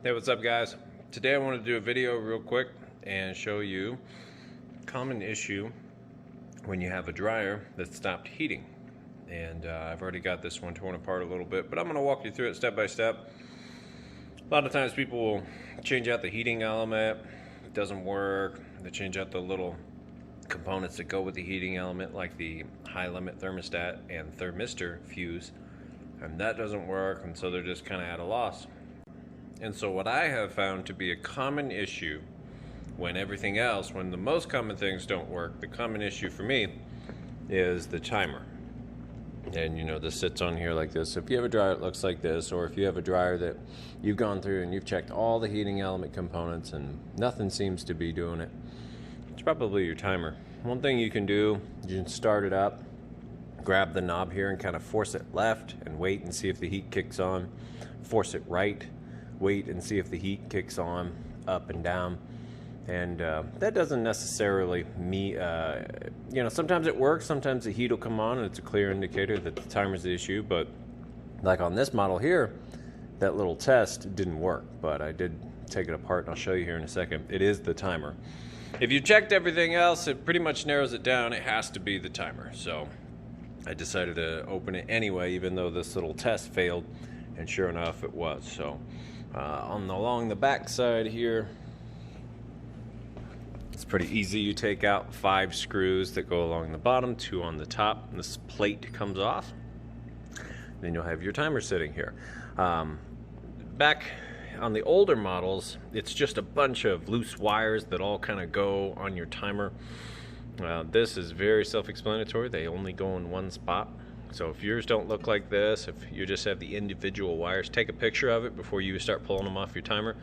Hey, what's up guys? Today I want to do a video real quick and show you a common issue when you have a dryer that stopped heating. And I've already got this one torn apart a little bit, but I'm going to walk you through it step by step. A lot of times people will change out the heating element. It doesn't work. They change out the little components that go with the heating element, like the high limit thermostat and thermistor fuse, and that doesn't work, and so they're just kind of at a loss. And so what I have found to be a common issue when the most common things don't work, the common issue for me is the timer. And you know, this sits on here like this. So if you have a dryer that looks like this, or if you have a dryer that you've gone through and you've checked all the heating element components and nothing seems to be doing it, it's probably your timer. One thing you can do, you can start it up, grab the knob here and kind of force it left and wait and see if the heat kicks on. Force it right, wait and see if the heat kicks on, up and down. And that doesn't necessarily sometimes it works, sometimes the heat will come on and it's a clear indicator that the timer's the issue. But like on this model here, that little test didn't work, but I did take it apart and I'll show you here in a second. It is the timer. If you checked everything else, it pretty much narrows it down. It has to be the timer. So I decided to open it anyway, even though this little test failed, and sure enough it was. So along the back side here, it's pretty easy. You take out 5 screws that go along the bottom, 2 on the top, and this plate comes off. Then you'll have your timer sitting here. Back on the older models, it's just a bunch of loose wires that all kind of go on your timer. This is very self-explanatory. They only go in one spot. So if yours don't look like this, if you just have the individual wires, take a picture of it before you start pulling them off your timer.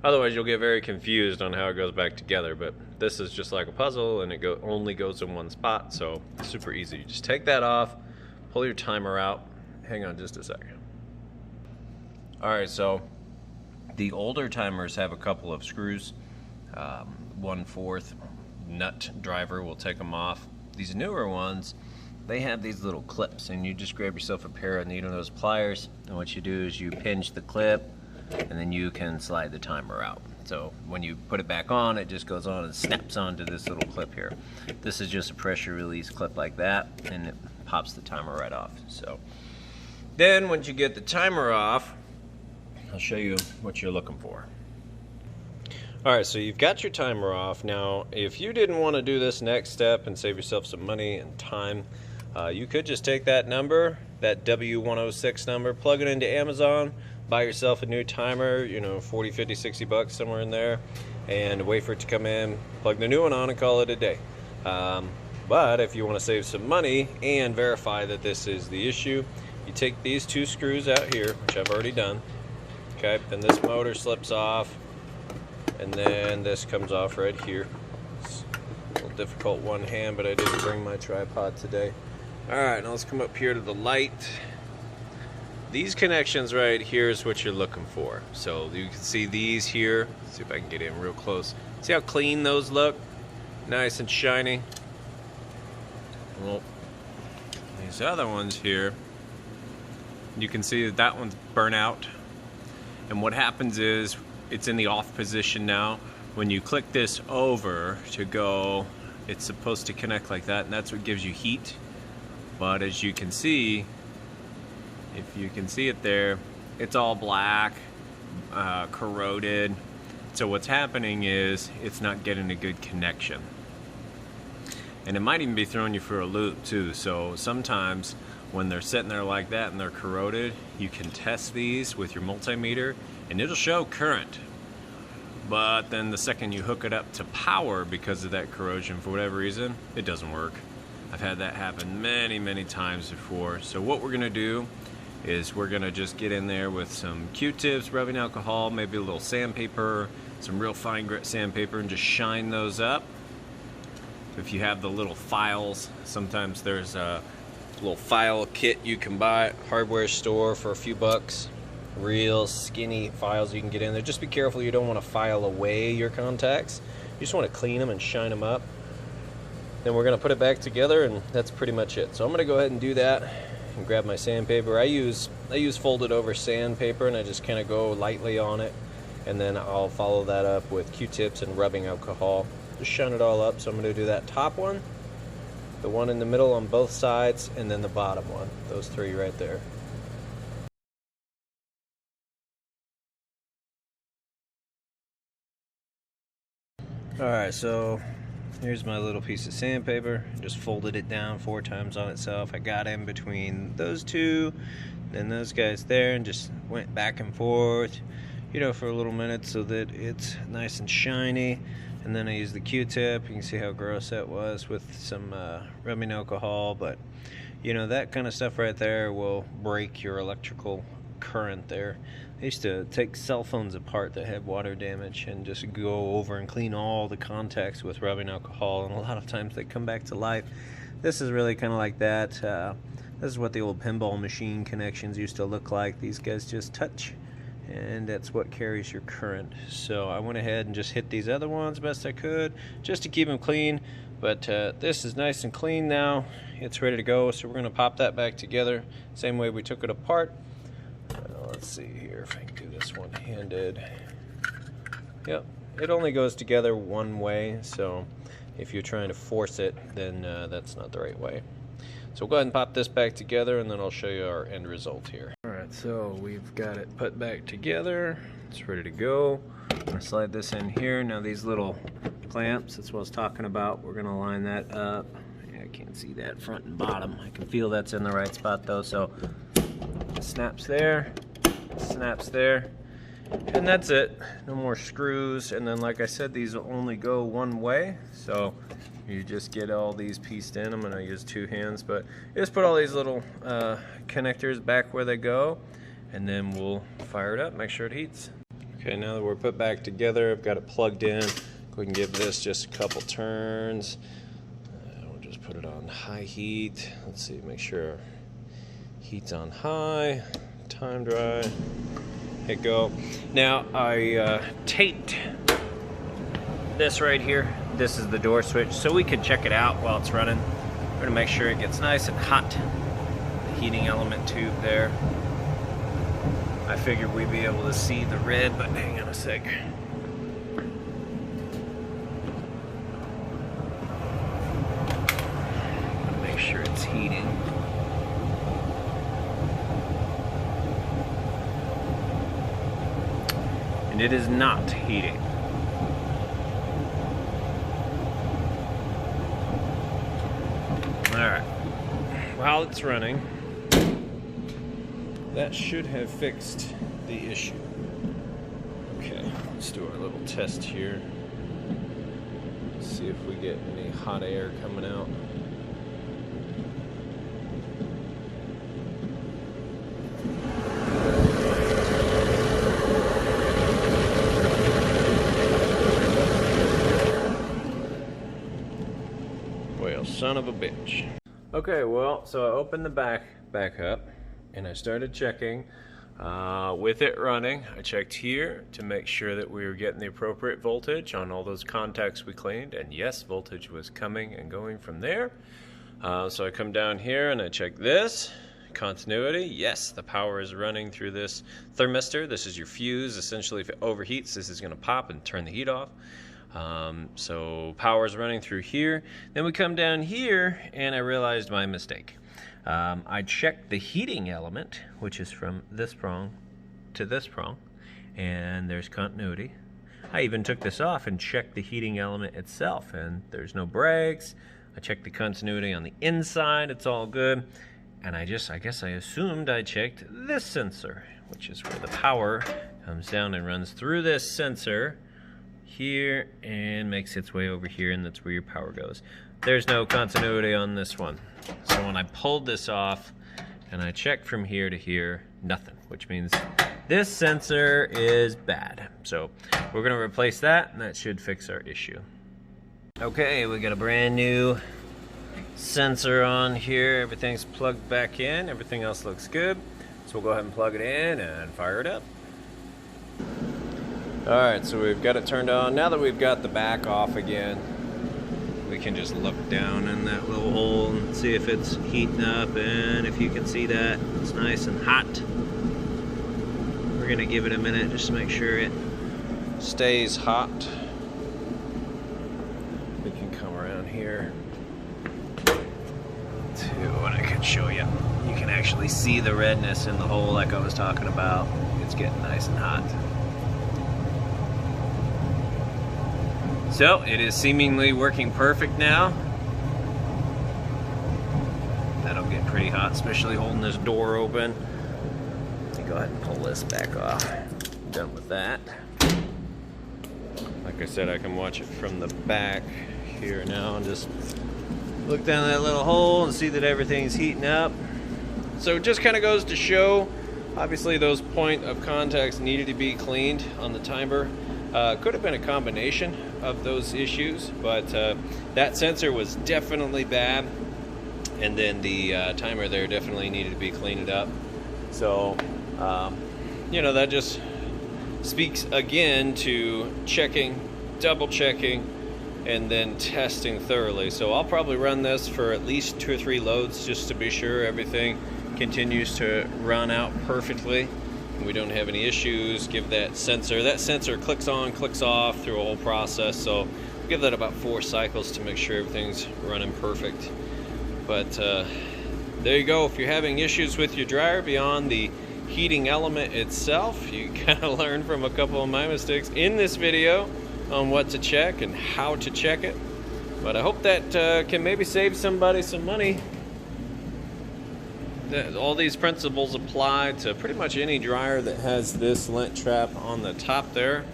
Otherwise you'll get very confused on how it goes back together. But this is just like a puzzle, and it only goes in one spot, so it's super easy. You just take that off, pull your timer out. Hang on just a second. Alright, so the older timers have a couple of screws, 1/4 nut driver will take them off. These newer ones, they have these little clips, and you just grab yourself a pair of needle nose pliers, and what you do is you pinch the clip and then you can slide the timer out. So when you put it back on, it just goes on and snaps onto this little clip here. This is just a pressure release clip like that, and it pops the timer right off. So then once you get the timer off, I'll show you what you're looking for. Alright, so you've got your timer off. Now if you didn't want to do this next step and save yourself some money and time, you could just take that number, that W106 number, plug it into Amazon, buy yourself a new timer, you know, 40, 50, 60 bucks, somewhere in there, and wait for it to come in, plug the new one on and call it a day. But if you want to save some money and verify that this is the issue, you take these 2 screws out here, which I've already done. Okay, then this motor slips off, and then this comes off right here. It's a little difficult one hand, but I didn't bring my tripod today. Alright, now let's come up here to the light. These connections right here is what you're looking for. So you can see these here. Let's see if I can get in real close. See how clean those look? Nice and shiny. Well, these other ones here, you can see that that one's burnt out. And what happens is, it's in the off position now. When you click this over to go, it's supposed to connect like that, and that's what gives you heat. But as you can see, if you can see it there, it's all black, corroded. So what's happening is it's not getting a good connection. And it might even be throwing you for a loop too. So sometimes when they're sitting there like that and they're corroded, you can test these with your multimeter and it'll show current. But then the second you hook it up to power, because of that corrosion for whatever reason, it doesn't work. I've had that happen many, many times before. So what we're gonna do is we're gonna just get in there with some Q-tips, rubbing alcohol, maybe a little sandpaper, some real fine grit sandpaper, and just shine those up. If you have the little files, sometimes there's a little file kit you can buy at a hardware store for a few bucks. Real skinny files you can get in there. Just be careful, you don't want to file away your contacts. You just want to clean them and shine them up. Then we're going to put it back together, and that's pretty much it. So I'm going to go ahead and do that and grab my sandpaper. I use folded over sandpaper, and I just kind of go lightly on it and then I'll follow that up with Q-tips and rubbing alcohol. Just shine it all up. So I'm going to do that top one, the one in the middle on both sides, and then the bottom one. Those three right there. Alright, so here's my little piece of sandpaper. Just folded it down 4 times on itself. I got in between those two, then those guys there, and just went back and forth, you know, for a little minute so that it's nice and shiny. And then I used the Q-tip. You can see how gross that was with some rubbing alcohol, but you know, that kind of stuff right there will break your electrical current there. I used to take cell phones apart that had water damage and just go over and clean all the contacts with rubbing alcohol, and a lot of times they come back to life. This is really kind of like that. This is what the old pinball machine connections used to look like. These guys just touch, and that's what carries your current. So I went ahead and just hit these other ones best I could just to keep them clean, but this is nice and clean now. It's ready to go, so we're going to pop that back together same way we took it apart. Let's see here if I can do this one-handed. Yep, it only goes together one way, so if you're trying to force it, then that's not the right way. So we'll go ahead and pop this back together, and then I'll show you our end result here. Alright, so we've got it put back together. It's ready to go. I'm going to slide this in here. Now these little clamps, that's what I was talking about. We're going to line that up. Yeah, I can't see that front and bottom. I can feel that's in the right spot though, so it snaps there. Snaps there, and that's it. No more screws. And then, like I said, these will only go one way, so you just get all these pieced in. I'm going to use 2 hands, but you just put all these little connectors back where they go, and then we'll fire it up, make sure it heats. Okay, now that we're put back together, I've got it plugged in. We can give this just a couple turns. We'll just put it on high heat. Let's see, make sure heat's on high. Time dry. Hit go. Now I taped this right here. This is the door switch, so we can check it out while it's running. We're gonna make sure it gets nice and hot. The heating element tube there. I figured we'd be able to see the red, but hang on a sec. Make sure it's heating. And it is not heating. Alright, while it's running, that should have fixed the issue. Okay, let's do our little test here. See if we get any hot air coming out. Son of a bitch. Okay, well, so I opened the back up and I started checking with it running. I checked here to make sure that we were getting the appropriate voltage on all those contacts we cleaned, and yes, voltage was coming and going from there. So I come down here and I check this continuity. Yes, the power is running through this thermistor. This is your fuse. Essentially, if it overheats, this is going to pop and turn the heat off. So power is running through here. Then we come down here and I realized my mistake. I checked the heating element, which is from this prong to this prong, and there's continuity. I even took this off and checked the heating element itself, and there's no breaks. I checked the continuity on the inside, it's all good. And I guess I assumed I checked this sensor, which is where the power comes down and runs through this sensor here and makes its way over here, and that's where your power goes. There's no continuity on this one. So when I pulled this off and I checked from here to here, nothing, which means this sensor is bad. So we're gonna replace that, and that should fix our issue. Okay, we got a brand new sensor on here. Everything's plugged back in. Everything else looks good. So we'll go ahead and plug it in and fire it up. Alright, so we've got it turned on. Now that we've got the back off again, we can just look down in that little hole and see if it's heating up, and if you can see that, it's nice and hot. We're gonna give it a minute just to make sure it stays hot. We can come around here too, and I can show you. You can actually see the redness in the hole like I was talking about. It's getting nice and hot. So it is seemingly working perfect now. That'll get pretty hot, especially holding this door open. Let me go ahead and pull this back off. Done with that. Like I said, I can watch it from the back here now and just look down that little hole and see that everything's heating up. So it just kind of goes to show, obviously those point of contacts needed to be cleaned on the timer. Could have been a combination of those issues, but that sensor was definitely bad, and then the timer there definitely needed to be cleaned up. So you know, that just speaks again to checking, double checking, and then testing thoroughly. So I'll probably run this for at least 2 or 3 loads just to be sure everything continues to run out perfectly. We don't have any issues. Give that sensor clicks on, clicks off through a whole process. So give that about 4 cycles to make sure everything's running perfect. But there you go. If you're having issues with your dryer beyond the heating element itself, you kind of learn from a couple of my mistakes in this video on what to check and how to check it. But I hope that can maybe save somebody some money. All these principles apply to pretty much any dryer that has this lint trap on the top there.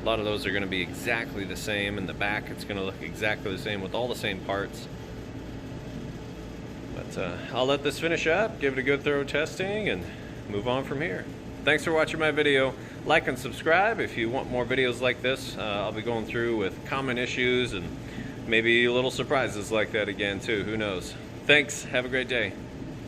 A lot of those are going to be exactly the same. In the back, it's going to look exactly the same with all the same parts. But I'll let this finish up, give it a good thorough testing, and move on from here. Thanks for watching my video. Like and subscribe if you want more videos like this. I'll be going through with common issues and maybe little surprises like that again too. Who knows? Thanks. Have a great day.